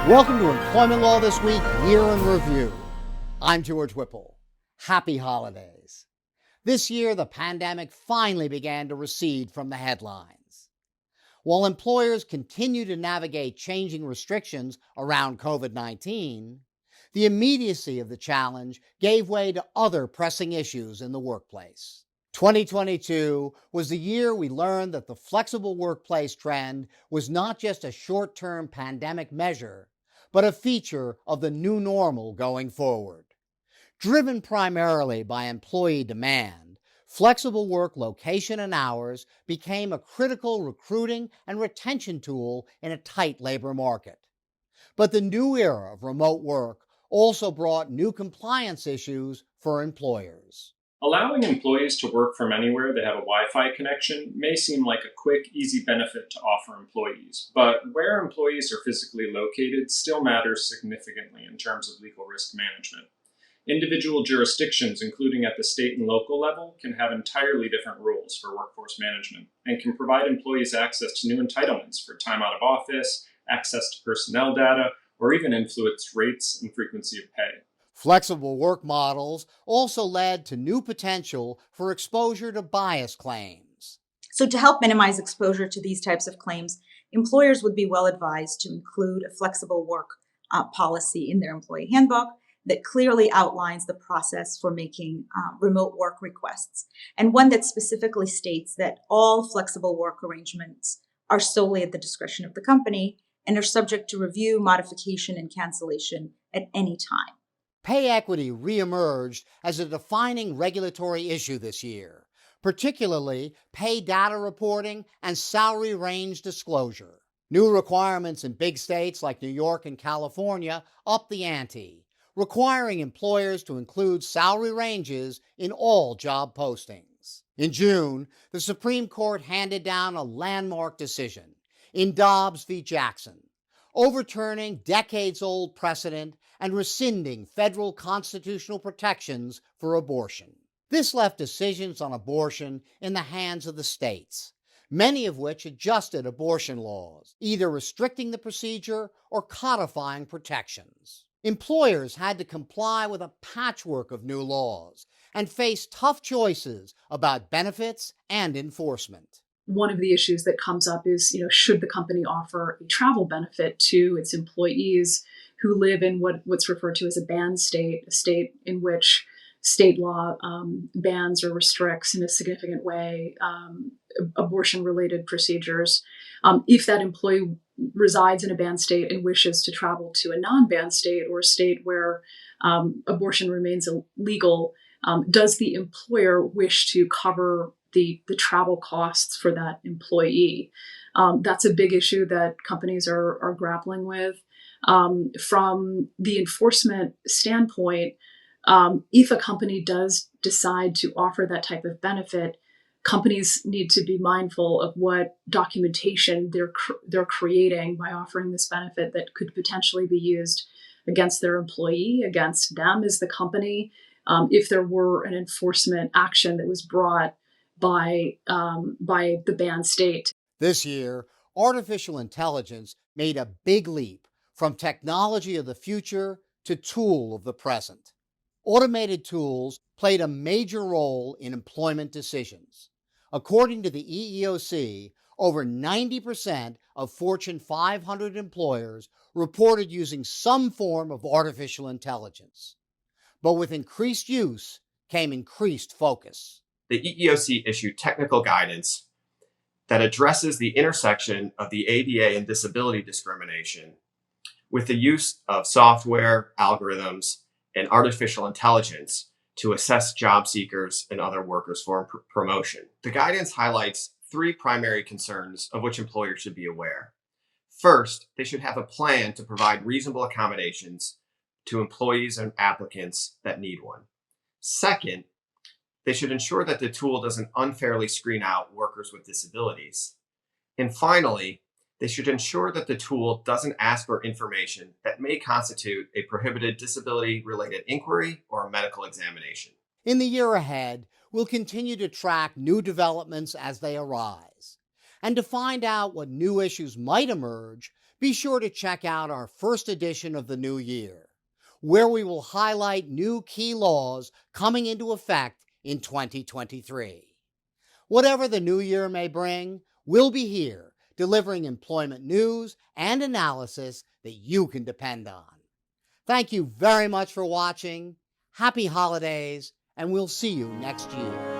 Welcome to Employment Law This Week, Year in Review. I'm George Whipple. Happy holidays. This year, the pandemic finally began to recede from the headlines. While employers continue to navigate changing restrictions around COVID-19, the immediacy of the challenge gave way to other pressing issues in the workplace. 2022 was the year we learned that the flexible workplace trend was not just a short-term pandemic measure, but a feature of the new normal going forward. Driven primarily by employee demand, flexible work location and hours became a critical recruiting and retention tool in a tight labor market. But the new era of remote work also brought new compliance issues for employers. Allowing employees to work from anywhere they have a Wi-Fi connection may seem like a quick, easy benefit to offer employees, but where employees are physically located still matters significantly in terms of legal risk management. Individual jurisdictions, including at the state and local level, can have entirely different rules for workforce management and can provide employees access to new entitlements for time out of office, access to personnel data, or even influence rates and frequency of pay. Flexible work models also led to new potential for exposure to bias claims. So to help minimize exposure to these types of claims, employers would be well advised to include a flexible work policy in their employee handbook that clearly outlines the process for making remote work requests, and one that specifically states that all flexible work arrangements are solely at the discretion of the company and are subject to review, modification, and cancellation at any time. Pay equity reemerged as a defining regulatory issue this year, particularly pay data reporting and salary range disclosure. New requirements in big states like New York and California upped the ante, requiring employers to include salary ranges in all job postings. In June, the Supreme Court handed down a landmark decision in Dobbs v. Jackson, overturning decades-old precedent and rescinding federal constitutional protections for abortion. This left decisions on abortion in the hands of the states, many of which adjusted abortion laws, either restricting the procedure or codifying protections. Employers had to comply with a patchwork of new laws and face tough choices about benefits and enforcement. One of the issues that comes up is, should the company offer a travel benefit to its employees who live in what's referred to as a banned state, a state in which state law bans or restricts in a significant way abortion-related procedures. If that employee resides in a banned state and wishes to travel to a non-banned state or a state where abortion remains illegal, does the employer wish to cover the travel costs for that employee? That's a big issue that companies are grappling with. From the enforcement standpoint, if a company does decide to offer that type of benefit, companies need to be mindful of what documentation they're creating by offering this benefit that could potentially be used against their employee, against them as the company, if there were an enforcement action that was brought by the banned state. This year, artificial intelligence made a big leap from technology of the future to tool of the present. Automated tools played a major role in employment decisions. According to the EEOC, over 90% of Fortune 500 employers reported using some form of artificial intelligence. But with increased use came increased focus. The EEOC issued technical guidance that addresses the intersection of the ADA and disability discrimination with the use of software, algorithms, and artificial intelligence to assess job seekers and other workers for promotion. The guidance highlights three primary concerns of which employers should be aware. First, they should have a plan to provide reasonable accommodations to employees and applicants that need one. Second, they should ensure that the tool doesn't unfairly screen out workers with disabilities. And finally, they should ensure that the tool doesn't ask for information that may constitute a prohibited disability-related inquiry or a medical examination. In the year ahead, we'll continue to track new developments as they arise. And to find out what new issues might emerge, be sure to check out our first edition of the new year, where we will highlight new key laws coming into effect in 2023. Whatever the new year may bring, we'll be here delivering employment news and analysis that you can depend on. Thank you very much for watching. Happy holidays, and we'll see you next year.